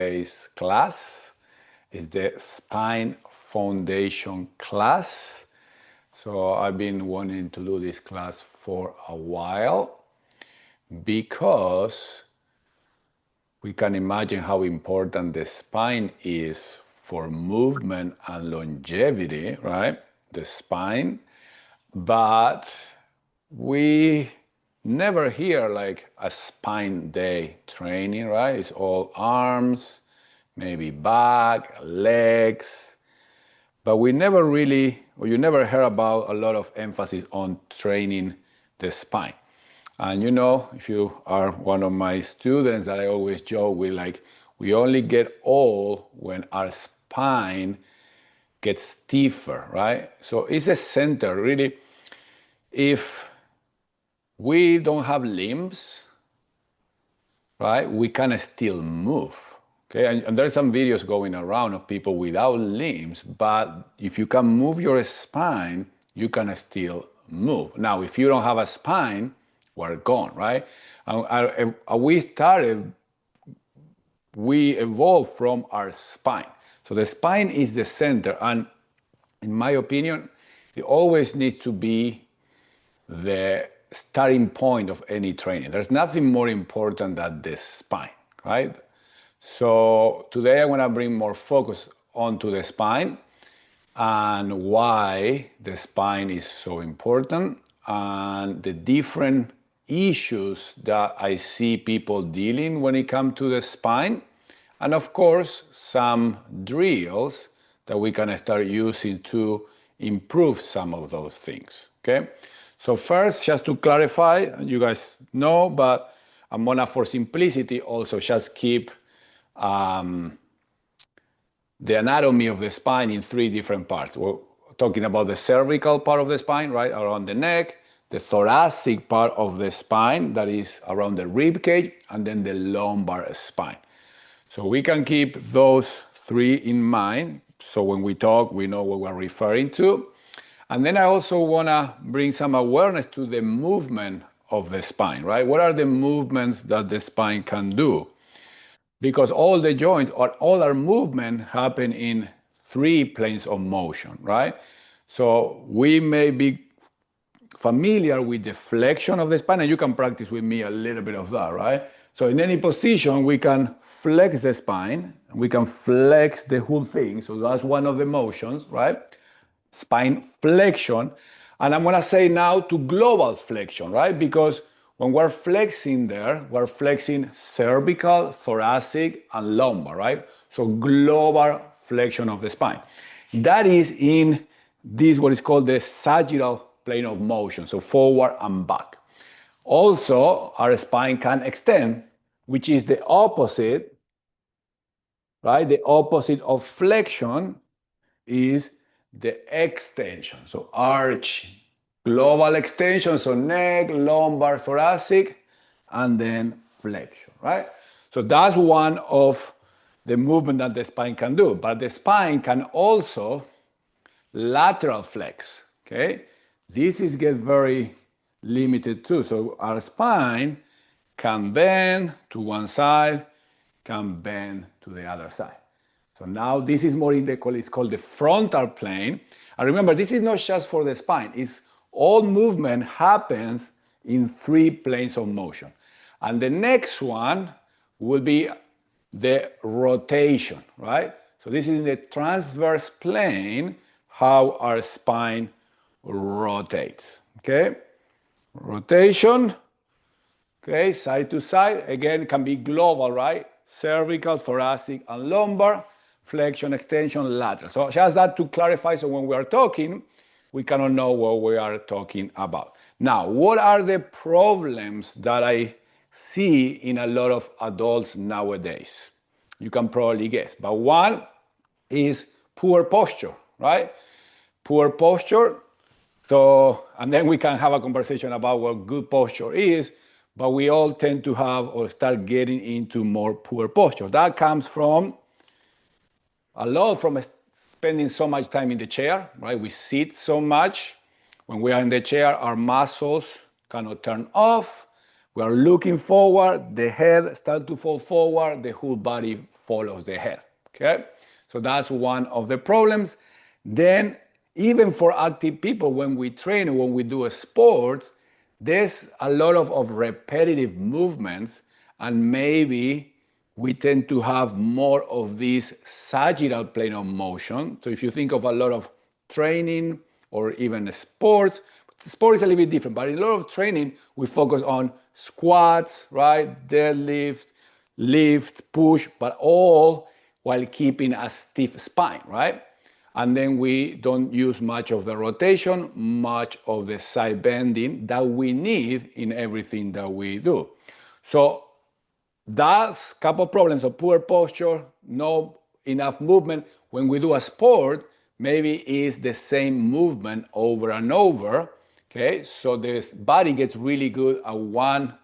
Today's class is the spine foundation class. So I've been wanting to do this class for a while because we can imagine how important the spine is for movement and longevity, right? The spine. But we never hear like a spine day training, right? It's all arms, maybe back, legs, but we never really, or you never hear about a lot of emphasis on training the spine. And you know, if you are one of my students, that I always joke with, like, we only get old when our spine gets stiffer, right? So it's a center, really. If we don't have limbs, right, we can still move. Okay, and there's some videos going around of people without limbs, but if you can move your spine, you can still move. Now, if you don't have a spine, we're gone, right? We evolved from our spine. So the spine is the center, and in my opinion, it always needs to be the starting point of any training. There's nothing more important than the spine, right? So today I want to bring more focus onto the spine and why the spine is so important and the different issues that I see people dealing when it comes to the spine. And of course, some drills that we can start using to improve some of those things, okay? So first, just to clarify, you guys know, but I'm gonna, for simplicity, also just keep the anatomy of the spine in three different parts. We're talking about the cervical part of the spine, right, around the neck, the thoracic part of the spine, that is around the rib cage, and then the lumbar spine. So we can keep those three in mind, so when we talk, we know what we're referring to. And then I also want to bring some awareness to the movement of the spine, right? What are the movements that the spine can do? Because all the joints or all our movement happen in three planes of motion, right? So we may be familiar with the flexion of the spine, and you can practice with me a little bit of that, right? So in any position, we can flex the spine, we can flex the whole thing. So that's one of the motions, right? Spine flexion. And I'm gonna say now to global flexion, right? Because when we're flexing there, we're flexing cervical, thoracic, and lumbar, right? So global flexion of the spine. That is in this, what is called the sagittal plane of motion, so forward and back. Also, our spine can extend, which is the opposite, right? The opposite of flexion is the extension. So arch, global extension, so neck, lumbar, thoracic, and then flexion, right? So that's one of the movement that the spine can do. But the spine can also lateral flex, okay? This gets very limited too. So our spine can bend to one side, can bend to the other side. So now this is more in the, it's called the frontal plane. And remember, this is not just for the spine. It's all movement happens in three planes of motion. And the next one will be the rotation, right? So this is in the transverse plane, how our spine rotates, okay? Rotation, okay, side to side. Again, it can be global, right? Cervical, thoracic, and lumbar. Flexion, extension, lateral. So just that to clarify, so when we are talking, we cannot know what we are talking about. Now, what are the problems that I see in a lot of adults nowadays? You can probably guess, but one is poor posture, right? Poor posture. So, and then we can have a conversation about what good posture is, but we all tend to have or start getting into more poor posture. That comes from a lot from spending so much time in the chair, right? We sit so much. When we are in the chair, our muscles cannot turn off. We are looking forward, the head starts to fall forward, the whole body follows the head, okay? So that's one of the problems. Then, even for active people, when we train or when we do a sport, there's a lot of repetitive movements, and maybe we tend to have more of this sagittal plane of motion. So if you think of a lot of training or even sports, sport is a little bit different, but in a lot of training, we focus on squats, right? Deadlift, lift, push, but all while keeping a stiff spine, right? And then we don't use much of the rotation, much of the side bending that we need in everything that we do. So that's a couple of problems of poor posture, no enough movement. When we do a sport, maybe it's the same movement over and over. Okay, so the body gets really good at one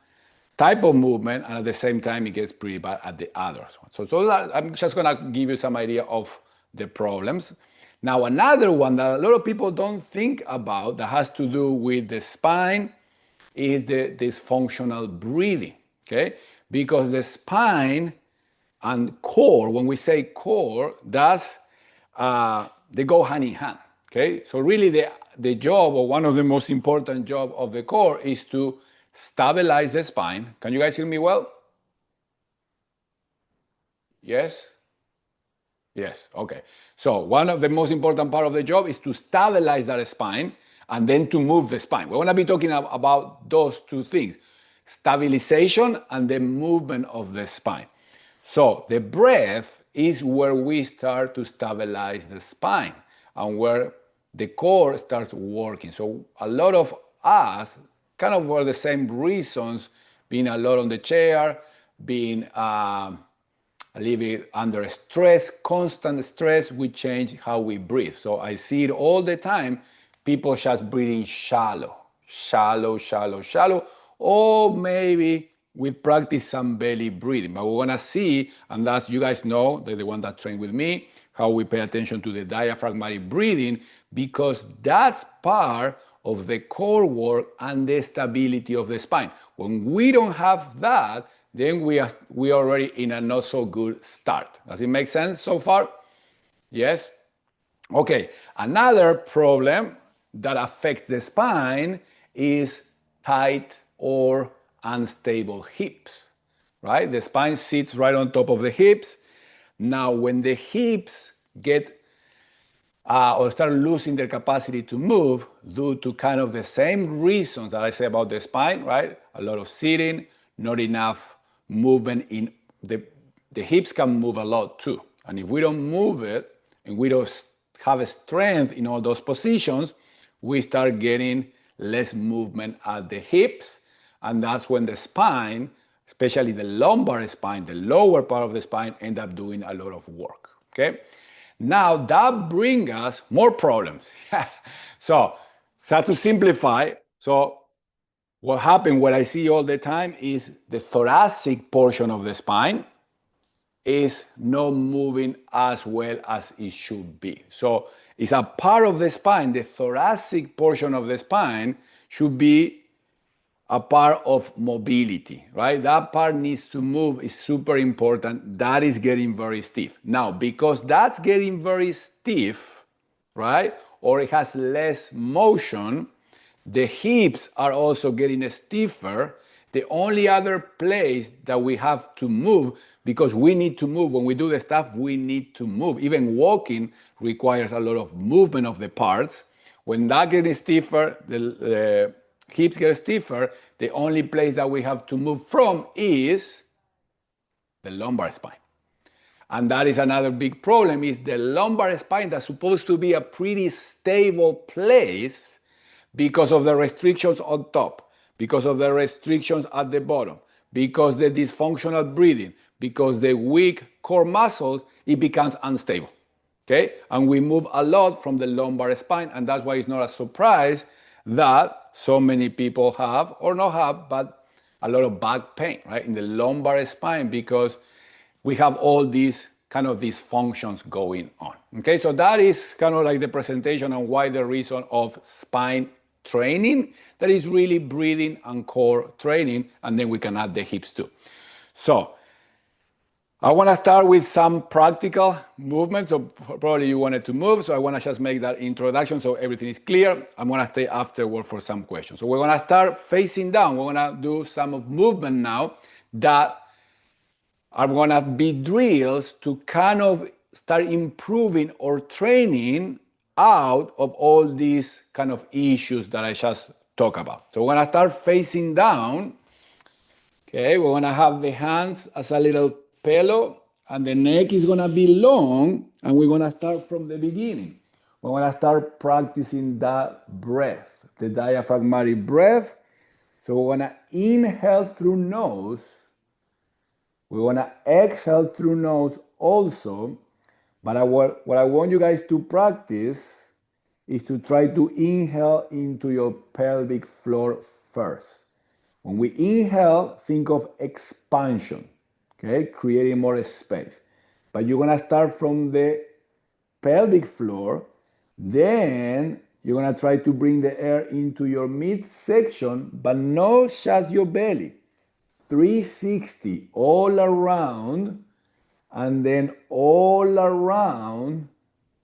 type of movement, and at the same time, it gets pretty bad at the others. So I'm just gonna give you some idea of the problems. Now, another one that a lot of people don't think about that has to do with the spine is the dysfunctional breathing, okay? Because the spine and core, when we say core, that's they go hand in hand, okay? So really the job, or one of the most important job of the core, is to stabilize the spine. Can you guys hear me well? Yes? Yes, okay. So one of the most important part of the job is to stabilize that spine and then to move the spine. We're gonna be talking about those two things, stabilization and the movement of the spine. So the breath is where we start to stabilize the spine and where the core starts working. So a lot of us, kind of for the same reasons, being a lot on the chair, being a little bit under stress, constant stress, we change how we breathe. So I see it all the time, people just breathing shallow, or maybe we practice some belly breathing. But we're gonna see, and that's, you guys know, they're the one that train with me, how we pay attention to the diaphragmatic breathing, because that's part of the core work and the stability of the spine. When we don't have that, then we are already in a not so good start. Does it make sense so far? Yes? Okay, another problem that affects the spine is tight or unstable hips, right? The spine sits right on top of the hips. Now, when the hips get or start losing their capacity to move due to kind of the same reasons that I say about the spine, right? A lot of sitting, not enough movement in the hips can move a lot too. And if we don't move it and we don't have a strength in all those positions, we start getting less movement at the hips. And that's when the spine, especially the lumbar spine, the lower part of the spine, end up doing a lot of work, okay? Now that brings us more problems. So to simplify, so what happened, what I see all the time is the thoracic portion of the spine is not moving as well as it should be. So it's a part of the spine, the thoracic portion of the spine should be a part of mobility, right? That part needs to move, is super important. That is getting very stiff. Now, because that's getting very stiff, right? Or it has less motion, the hips are also getting stiffer. The only other place that we have to move, because we need to move, when we do the stuff, we need to move. Even walking requires a lot of movement of the parts. When that gets stiffer, the hips get stiffer, the only place that we have to move from is the lumbar spine. And that is another big problem, is the lumbar spine that's supposed to be a pretty stable place because of the restrictions on top, because of the restrictions at the bottom, because the dysfunctional breathing, because the weak core muscles, it becomes unstable. Okay? And we move a lot from the lumbar spine, and that's why it's not a surprise that so many people have, or not have, but a lot of back pain, right? In the lumbar spine, because we have all these kind of dysfunctions going on. Okay, so that is kind of like the presentation on why the reason of spine training, that is really breathing and core training, and then we can add the hips too. So I want to start with some practical movements. So probably you wanted to move. So I want to just make that introduction so everything is clear. I'm going to stay afterward for some questions. So we're going to start facing down. We're going to do some of movement now that are going to be drills to kind of start improving or training out of all these kind of issues that I just talked about. So we're going to start facing down. Okay, we're gonna have the hands as a little pillow, and the neck is gonna be long, and we're gonna start from the beginning. We're gonna start practicing that breath, the diaphragmatic breath. So we're gonna inhale through nose. We're gonna exhale through nose also. But what I want you guys to practice is to try to inhale into your pelvic floor first. When we inhale, think of expansion, okay? Creating more space. But you're gonna start from the pelvic floor, then you're gonna try to bring the air into your midsection, but not just your belly. 360 all around, and then all around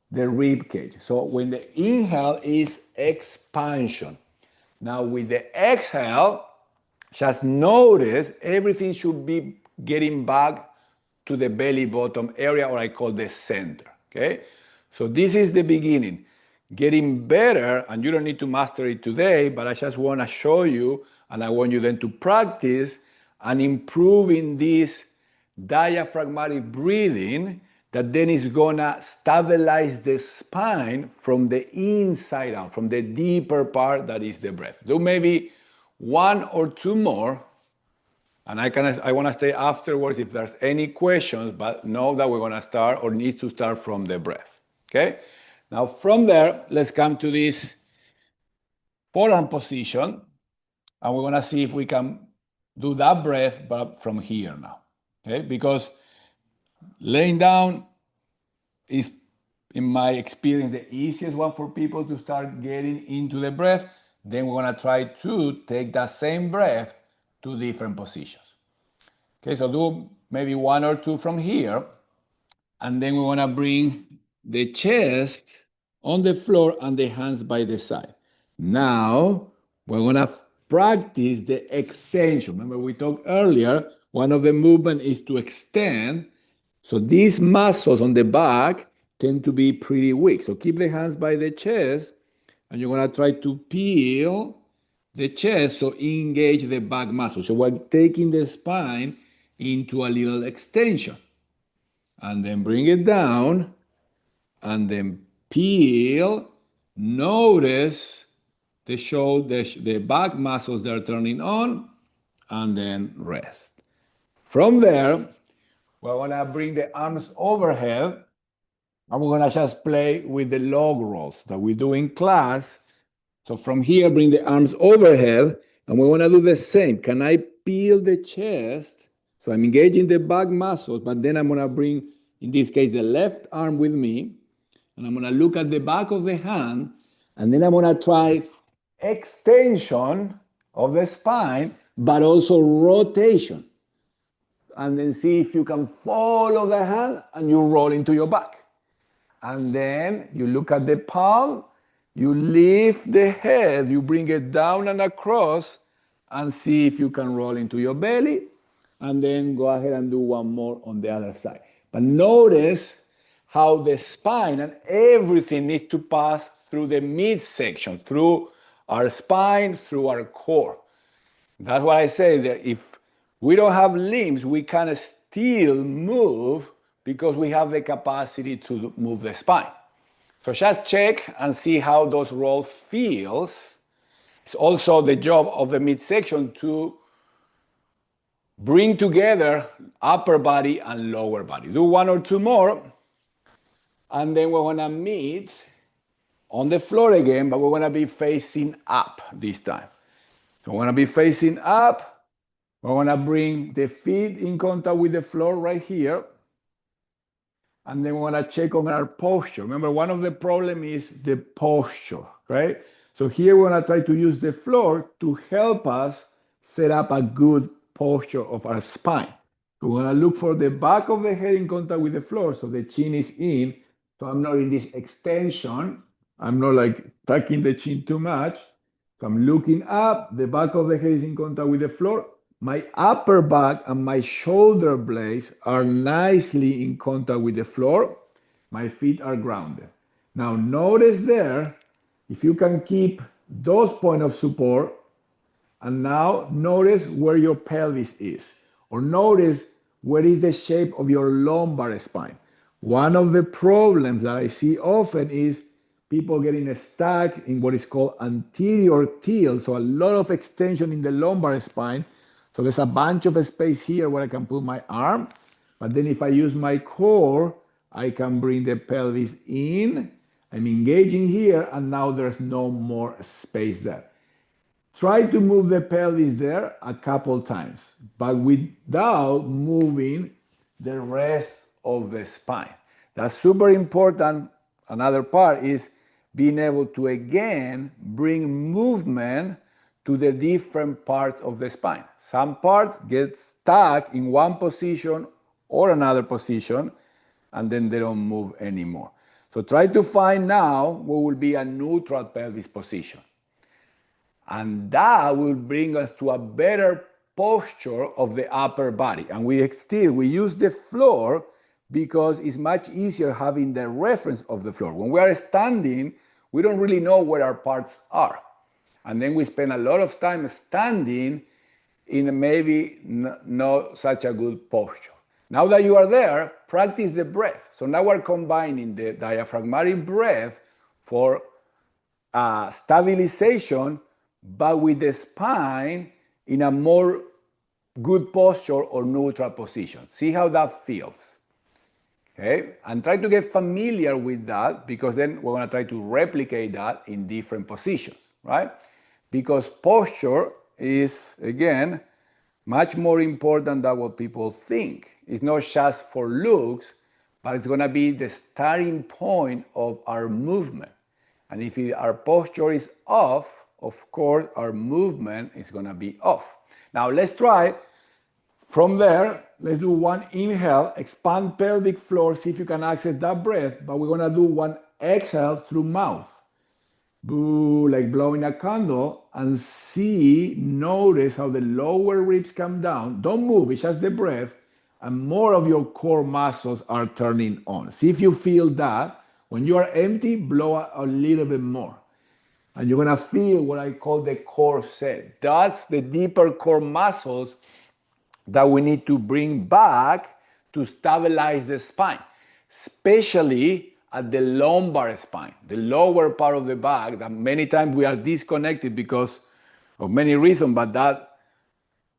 the rib cage. So when the inhale is expansion. Now with the exhale, just notice everything should be getting back to the belly bottom area, or I call the center. Okay? So this is the beginning. Getting better, and you don't need to master it today, but I just want to show you, and I want you then to practice and improve in this diaphragmatic breathing that then is gonna stabilize the spine from the inside out, from the deeper part that is the breath. Do maybe one or two more, and I want to stay afterwards if there's any questions, but know that we're going to start or need to start from the breath. Okay? Now from there, let's come to this forearm position, and we're going to see if we can do that breath, but from here now. Okay? Because laying down is, in my experience, the easiest one for people to start getting into the breath. Then we're gonna try to take that same breath to different positions. Okay, so do maybe one or two from here, and then we're gonna bring the chest on the floor and the hands by the side. Now, we're gonna practice the extension. Remember, we talked earlier, one of the movement is to extend. So these muscles on the back tend to be pretty weak. So keep the hands by the chest, and you're gonna try to peel the chest, so engage the back muscle. So we're taking the spine into a little extension. And then bring it down, and then peel. Notice the shoulder, the back muscles that are turning on, and then rest. From there, we're gonna bring the arms overhead, and we're gonna just play with the log rolls that we do in class. So from here, bring the arms overhead, and we wanna do the same. Can I peel the chest? So I'm engaging the back muscles, but then I'm gonna bring, in this case, the left arm with me, and I'm gonna look at the back of the hand, and then I'm gonna try extension of the spine, but also rotation. And then see if you can follow the hand and you roll into your back. And then you look at the palm, you lift the head, you bring it down and across, and see if you can roll into your belly. And then go ahead and do one more on the other side. But notice how the spine and everything needs to pass through the midsection, through our spine, through our core. That's why I say that if we don't have limbs, we can still move because we have the capacity to move the spine. So just check and see how those rolls feels. It's also the job of the midsection to bring together upper body and lower body. Do one or two more, and then we're gonna meet on the floor again, but we're gonna be facing up this time. So we're gonna be facing up. We're gonna bring the feet in contact with the floor right here. And then we're gonna check on our posture. Remember, one of the problems is the posture, right? So here we're gonna try to use the floor to help us set up a good posture of our spine. So we're gonna look for the back of the head in contact with the floor. So the chin is in. So I'm not in this extension. I'm not like tucking the chin too much. So I'm looking up. The back of the head is in contact with the floor. My upper back and my shoulder blades are nicely in contact with the floor. My feet are grounded. Now notice there, if you can keep those points of support, and now notice where your pelvis is, or notice what is the shape of your lumbar spine. One of the problems that I see often is people getting stuck in what is called anterior tilt, so a lot of extension in the lumbar spine. So there's a bunch of space here where I can put my arm, but then if I use my core, I can bring the pelvis in. I'm engaging here, and now there's no more space there. Try to move the pelvis there a couple times, but without moving the rest of the spine. That's super important. Another part is being able to again bring movement to the different parts of the spine. Some parts get stuck in one position or another position, and then they don't move anymore. So try to find now what will be a neutral pelvis position. And that will bring us to a better posture of the upper body. And we use the floor because it's much easier having the reference of the floor. When we are standing, we don't really know where our parts are. And then we spend a lot of time standing in maybe not such a good posture. Now that you are there, practice the breath. So now we're combining the diaphragmatic breath for stabilization, but with the spine in a more good posture or neutral position. See how that feels. Okay, and try to get familiar with that, because then we're going to try to replicate that in different positions, right? Because posture is, again, much more important than what people think. It's not just for looks, but it's going to be the starting point of our movement. And if our posture is off, of course, our movement is going to be off. Now let's try from there. Let's do one inhale, expand pelvic floor, see if you can access that breath, but we're going to do one exhale through mouth. Boo, like blowing a candle, and notice how the lower ribs come down. Don't move, it's just the breath, and more of your core muscles are turning on. See if you feel that. When you are empty, blow a little bit more. And you're gonna feel what I call the core set. That's the deeper core muscles that we need to bring back to stabilize the spine, especially at the lumbar spine, the lower part of the back, that many times we are disconnected because of many reasons, but that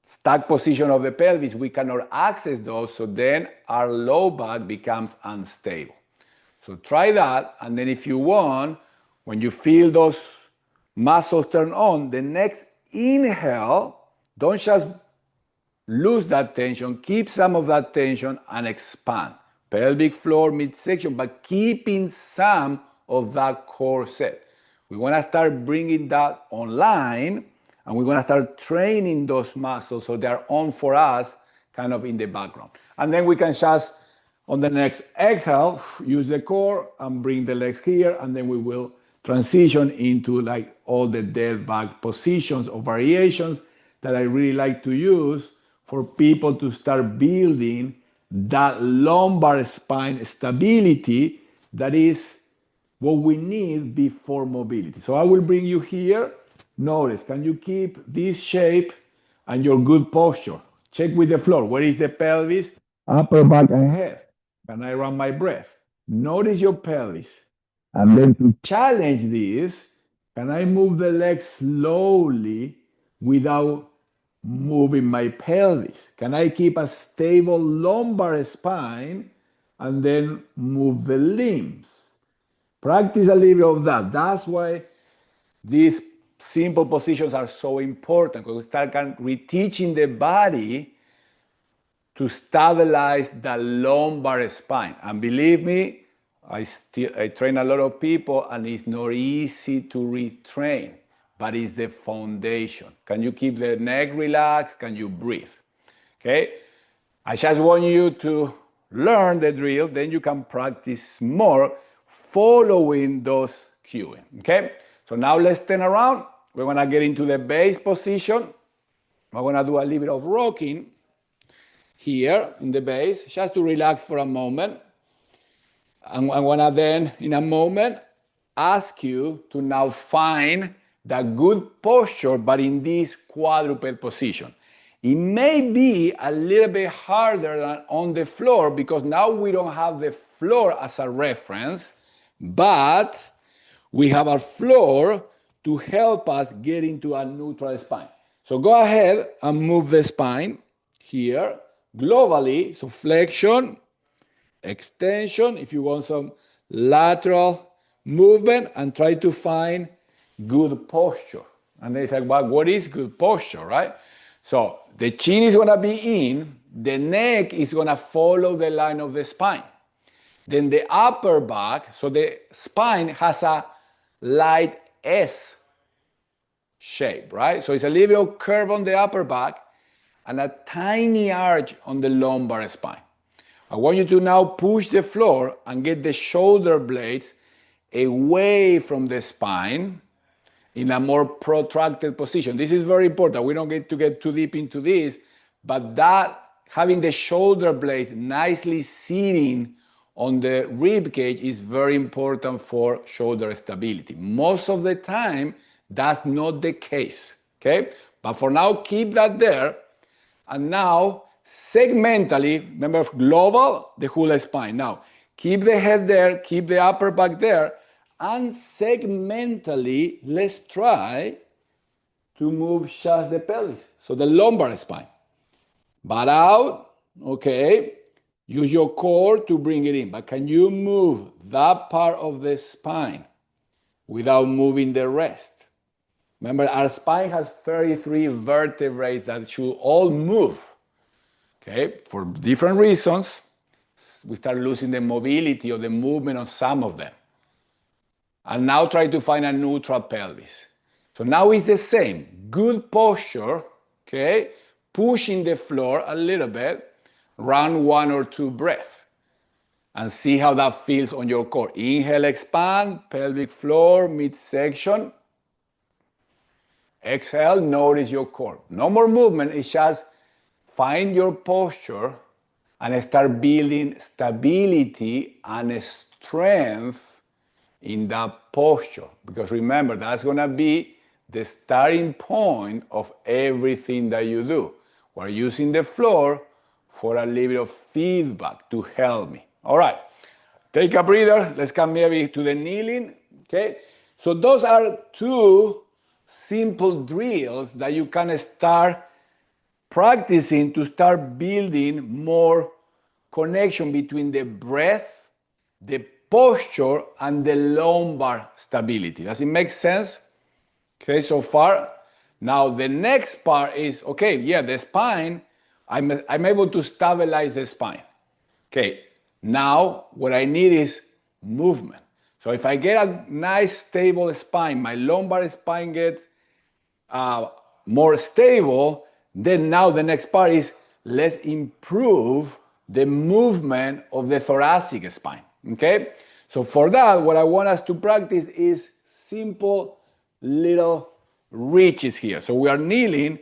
stuck position of the pelvis, we cannot access those, so then our low back becomes unstable. So try that, and then if you want, when you feel those muscles turn on, the next inhale, don't just lose that tension, keep some of that tension and expand. Pelvic floor, midsection, but keeping some of that core set. We want to start bringing that online, and we're going to start training those muscles so they're on for us, kind of in the background. And then we can just, on the next exhale, use the core and bring the legs here, and then we will transition into like all the dead back positions or variations that I really like to use for people to start building that lumbar spine stability that is what we need before mobility. So I will bring you here. Notice, can you keep this shape and your good posture? Check with the floor. Where is the pelvis? Upper back and head. Can I run my breath? Notice your pelvis. And then to challenge this, can I move the legs slowly without moving my pelvis? Can I keep a stable lumbar spine and then move the limbs? Practice a little bit of that. That's why these simple positions are so important, because we start reteaching the body to stabilize the lumbar spine. And believe me, I train a lot of people, and it's not easy to retrain, but it's the foundation. Can you keep the neck relaxed? Can you breathe? Okay? I just want you to learn the drill, then you can practice more following those cueing, okay? So now let's turn around. We're gonna get into the base position. I'm gonna do a little bit of rocking here in the base, just to relax for a moment. I'm gonna then, in a moment, ask you to now find the good posture, but in this quadruped position. It may be a little bit harder than on the floor because now we don't have the floor as a reference, but we have a floor to help us get into a neutral spine. So go ahead and move the spine here globally. So flexion, extension, if you want some lateral movement, and try to find good posture. And they say, well, what is good posture, right? So the chin is gonna be in, the neck is gonna follow the line of the spine. Then the upper back, so the spine has a light S shape, right? So it's a little curve on the upper back and a tiny arch on the lumbar spine. I want you to now push the floor and get the shoulder blades away from the spine in a more protracted position. This is very important. We don't get to get too deep into this, but that having the shoulder blades nicely sitting on the rib cage is very important for shoulder stability. Most of the time, that's not the case, okay? But for now, keep that there. And now, segmentally, remember global, the whole spine. Now, keep the head there, keep the upper back there, and segmentally, let's try to move just the pelvis. So the lumbar spine. Butt out, okay. Use your core to bring it in. But can you move that part of the spine without moving the rest? Remember, our spine has 33 vertebrae that should all move. Okay, for different reasons, we start losing the mobility or the movement of some of them. And now try to find a neutral pelvis. So now it's the same. Good posture, okay? Pushing the floor a little bit, run 1 or 2 breaths, and see how that feels on your core. Inhale, expand, pelvic floor, midsection. Exhale, notice your core. No more movement, it's just find your posture and start building stability and strength in that posture. Because remember, that's gonna be the starting point of everything that you do. We're using the floor for a little bit of feedback to help me. All right, take a breather. Let's come maybe to the kneeling, okay? So those are 2 simple drills that you can start practicing to start building more connection between the breath, the posture, and the lumbar stability. Does it make sense? Okay, so far. Now the next part is, okay, yeah, the spine, I'm able to stabilize the spine. Okay, now what I need is movement. So if I get a nice stable spine, my lumbar spine gets more stable, then now the next part is let's improve the movement of the thoracic spine, okay? So for that, what I want us to practice is simple little reaches here. So we are kneeling,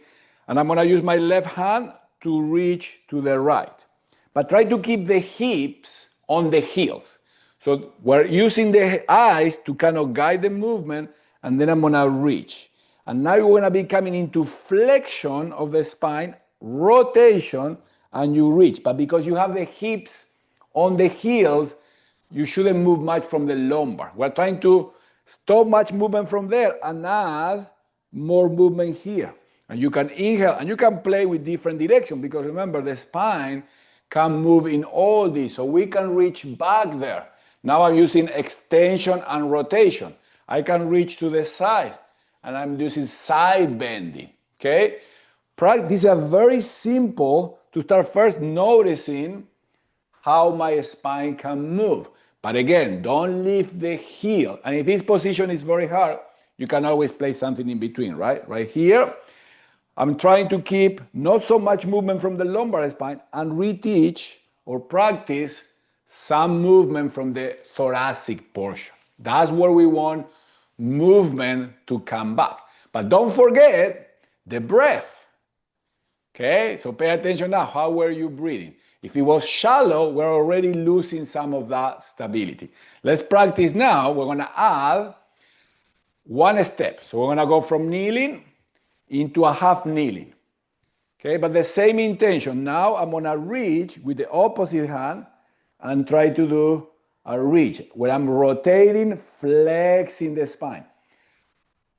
and I'm gonna use my left hand to reach to the right. But try to keep the hips on the heels. So we're using the eyes to kind of guide the movement, and then I'm gonna reach. And now you're gonna be coming into flexion of the spine, rotation, and you reach. But because you have the hips on the heels, you shouldn't move much from the lumbar. We're trying to stop much movement from there and add more movement here. And you can inhale, and you can play with different directions, because remember, the spine can move in all these, so we can reach back there. Now I'm using extension and rotation. I can reach to the side, and I'm using side bending, okay? These are very simple to start first noticing how my spine can move. But again, don't lift the heel. And if this position is very hard, you can always play something in between, right? Right here, I'm trying to keep not so much movement from the lumbar spine and reteach or practice some movement from the thoracic portion. That's where we want movement to come back. But don't forget the breath. Okay, so pay attention now. How were you breathing? If it was shallow, we're already losing some of that stability. Let's practice now. We're gonna add one step. So we're gonna go from kneeling into a half kneeling. Okay, but the same intention. Now I'm gonna reach with the opposite hand and try to do a reach where I'm rotating, flexing the spine.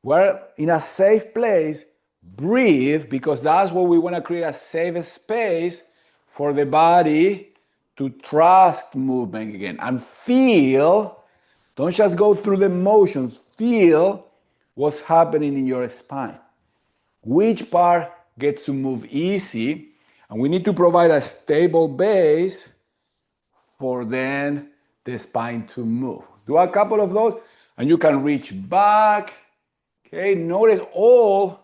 We're in a safe place. Breathe, because that's what we want to create, a safe space for the body to trust movement again and feel. Don't just go through the motions, feel what's happening in your spine. Which part gets to move easy, and we need to provide a stable base for then the spine to move. Do a couple of those and you can reach back. Okay, notice all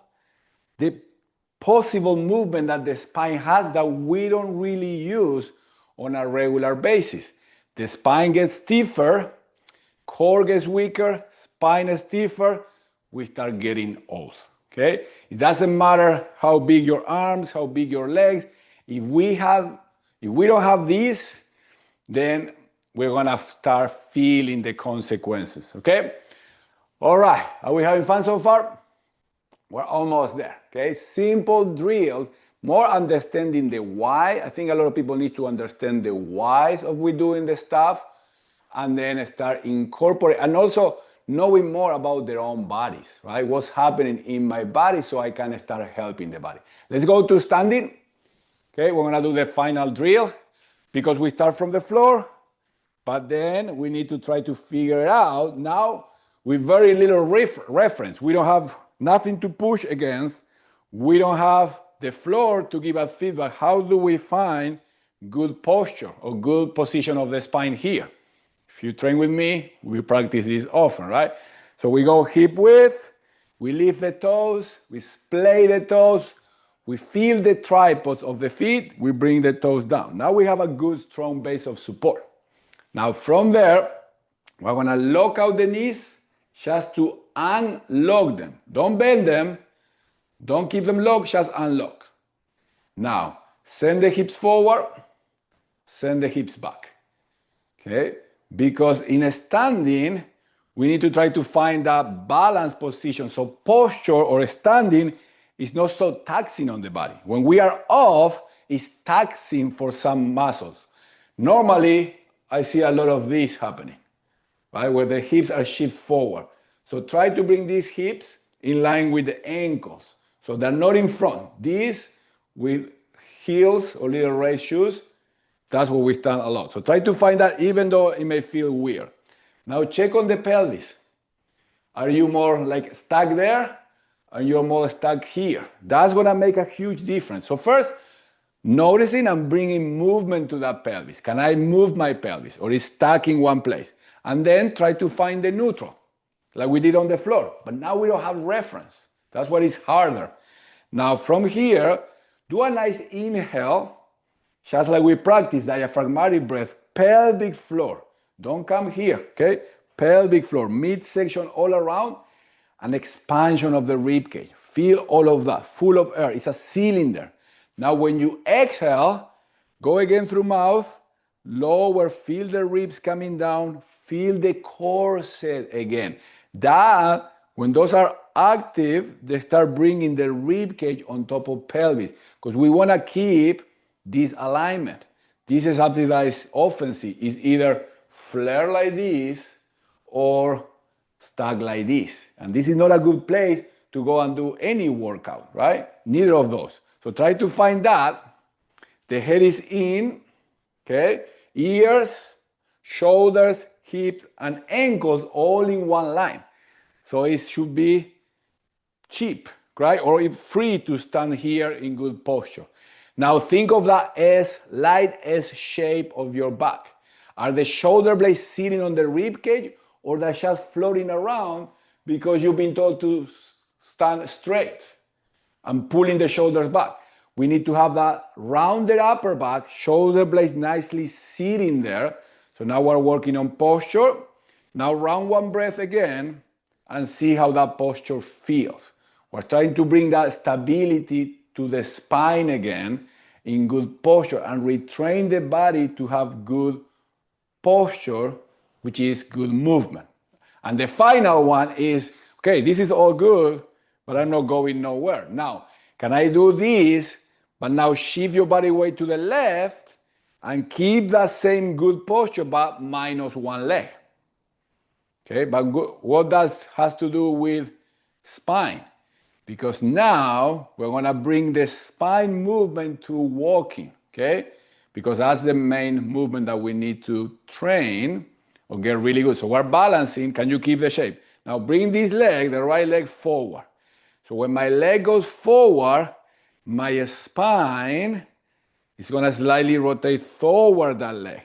the possible movement that the spine has that we don't really use on a regular basis. The spine gets stiffer, core gets weaker, spine is stiffer, we start getting old. Okay? It doesn't matter how big your arms, how big your legs. If we don't have this, then we're gonna start feeling the consequences. Okay? All right, are we having fun so far? We're almost there, okay? Simple drills, more understanding the why. I think a lot of people need to understand the whys of we doing the stuff and then start incorporating, and also knowing more about their own bodies, right? What's happening in my body so I can start helping the body. Let's go to standing. Okay, we're gonna do the final drill because we start from the floor, but then we need to try to figure it out now with very little reference. We don't have nothing to push against. We don't have the floor to give us feedback. How do we find good posture or good position of the spine here? If you train with me, we practice this often, right? So we go hip width, we lift the toes, we splay the toes, we feel the tripods of the feet, we bring the toes down. Now we have a good strong base of support. Now from there, we're gonna lock out the knees just to unlock them. Don't bend them. Don't keep them locked, just unlock. Now, send the hips forward, send the hips back. Okay? Because in a standing, we need to try to find that balanced position. So posture or standing is not so taxing on the body. When we are off, it's taxing for some muscles. Normally, I see a lot of this happening, right? Where the hips are shifted forward. So try to bring these hips in line with the ankles. So they're not in front. These with heels or little raised shoes, that's where we stand a lot. So try to find that even though it may feel weird. Now check on the pelvis. Are you more like stuck there? Or you're more stuck here? That's gonna make a huge difference. So first, noticing and bringing movement to that pelvis. Can I move my pelvis or is stuck in one place? And then try to find the neutral, like we did on the floor. But now we don't have reference. That's what is harder. Now from here, do a nice inhale, just like we practice diaphragmatic breath, pelvic floor. Don't come here, okay? Pelvic floor, midsection all around, an expansion of the rib cage. Feel all of that, full of air. It's a cylinder. Now when you exhale, go again through mouth, lower, feel the ribs coming down, feel the corset again. That, when those are active, they start bringing the rib cage on top of pelvis because we want to keep this alignment. This is something that is offensive. It's either flare like this or stuck like this. And this is not a good place to go and do any workout, right? Neither of those. So try to find that. The head is in, okay? Ears, shoulders, hips, and ankles all in one line. So it should be cheap, right? Or free to stand here in good posture. Now think of that S, light S shape of your back. Are the shoulder blades sitting on the rib cage or they're just floating around because you've been told to stand straight? and pulling the shoulders back. We need to have that rounded upper back, shoulder blades nicely sitting there. So now we're working on posture. Now round one breath again and see how that posture feels. We're trying to bring that stability to the spine again in good posture and retrain the body to have good posture, which is good movement. And the final one is, okay, this is all good, but I'm not going nowhere. Now, can I do this, but now shift your body weight to the left and keep that same good posture, but minus one leg? Okay, but what that has to do with spine? Because now we're gonna bring the spine movement to walking, okay? Because that's the main movement that we need to train or get really good. So we're balancing, can you keep the shape? Now bring this leg, the right leg forward. So when my leg goes forward, my spine is gonna slightly rotate toward that leg.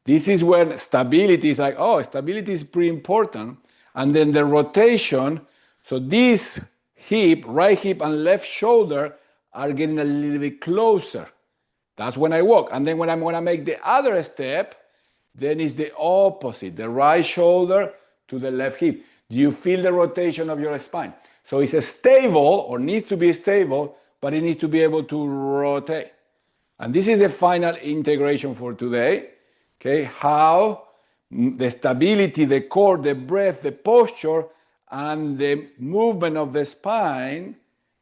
This is when stability is like, oh, stability is pretty important. And then the rotation, so this hip, right hip and left shoulder are getting a little bit closer. That's when I walk. And then when I'm gonna make the other step, then it's the opposite, the right shoulder to the left hip. Do you feel the rotation of your spine? So it's a stable, or needs to be stable, but it needs to be able to rotate. And this is the final integration for today. Okay, how the stability, the core, the breath, the posture, and the movement of the spine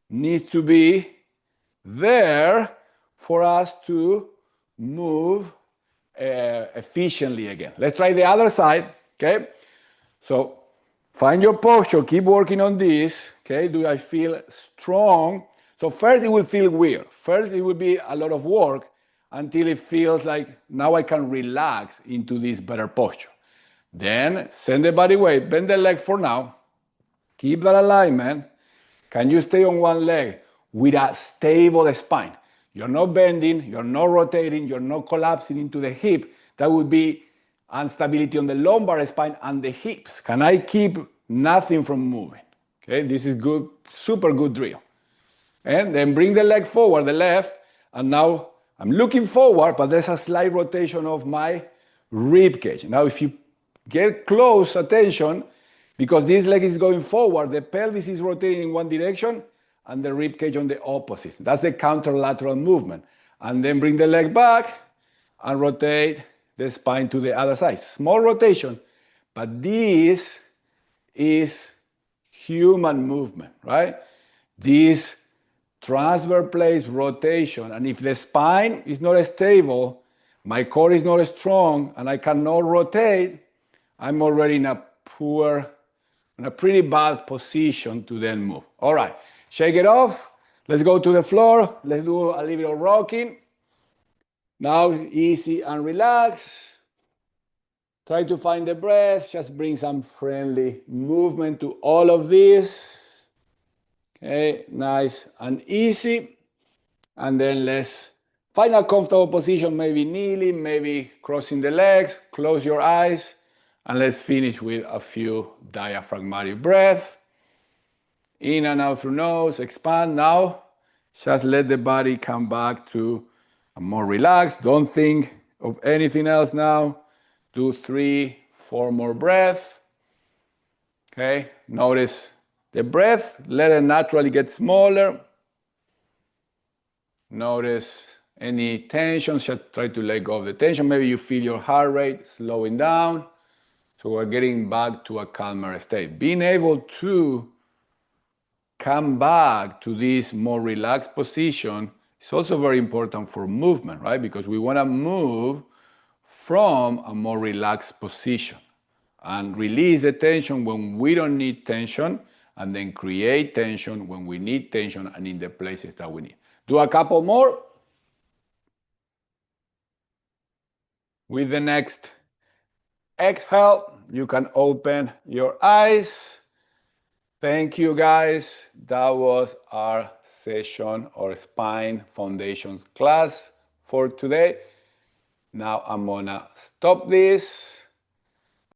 needs to be there for us to move efficiently again. Let's try the other side, okay? So find your posture, keep working on this, okay? Do I feel strong? So first it will feel weird. First it will be a lot of work until it feels like now I can relax into this better posture. Then send the body weight, bend the leg for now, keep that alignment. Can you stay on one leg with a stable spine? You're not bending, you're not rotating, you're not collapsing into the hip. That would be instability on the lumbar spine and the hips. Can I keep nothing from moving? Okay, this is good, super good drill. And then bring the leg forward, the left, and now I'm looking forward, but there's a slight rotation of my rib cage. Now, if you get close attention, because this leg is going forward, the pelvis is rotating in one direction and the rib cage on the opposite. That's the counterlateral movement. And then bring the leg back and rotate the spine to the other side. Small rotation, but this is human movement, right? This transverse plate rotation, and if the spine is not stable, my core is not strong, and I cannot rotate, I'm already in a pretty bad position to then move. All right, shake it off. Let's go to the floor. Let's do a little bit of rocking. Now, easy and relax. Try to find the breath. Just bring some friendly movement to all of this. Okay, nice and easy. And then let's find a comfortable position, maybe kneeling, maybe crossing the legs, close your eyes, and let's finish with a few diaphragmatic breaths. In and out through nose, expand. Now, just let the body come back to a more relaxed. Don't think of anything else now. Do 3, 4 more breaths. Okay, notice the breath, let it naturally get smaller. Notice any tension, just try to let go of the tension. Maybe you feel your heart rate slowing down. So we're getting back to a calmer state. Being able to come back to this more relaxed position is also very important for movement, right? Because we want to move from a more relaxed position and release the tension when we don't need tension, and then create tension when we need tension and in the places that we need. Do a couple more. With the next exhale, you can open your eyes. Thank you, guys. That was our session or spine foundations class for today. Now I'm gonna stop this.